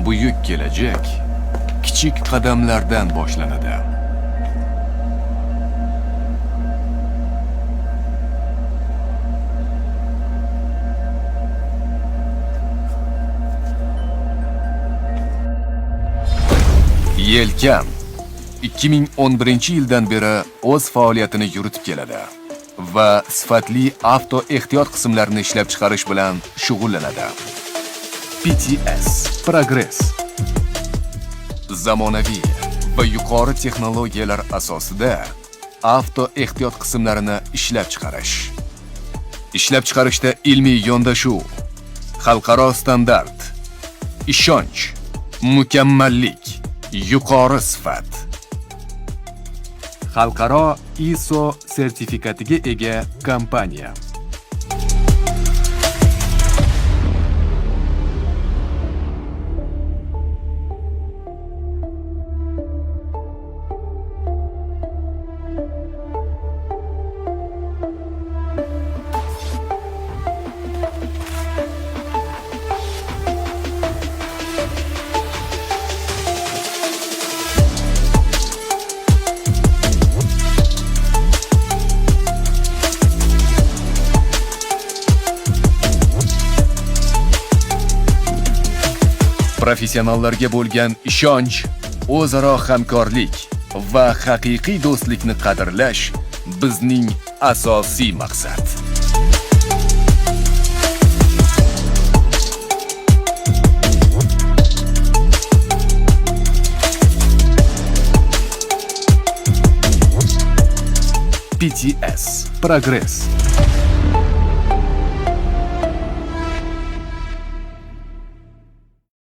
buyuk kelajak kichik qadamlardan boshlanadi. Yelkan 2011-yildan beri o'z faoliyatini yuritib keladi va sifatli avto ehtiyot qismlarini ishlab chiqarish bilan shug'ullanadi. PTS Progress zamonaviy va yuqori texnologiyalar asosida avto ehtiyot qismlarini ishlab chiqarish. Ishlab chiqarishda ilmiy yondashuv, xalqaro standart, ishonch, mukammallik, yuqori sifat. Xalqaro ISO sertifikatiga ega kompaniya. Professionallarga bo'lgan ishonch, o'zaro hamkorlik va haqiqiy do'stlikni qadrlash bizning asosiy maqsad. PTS Progress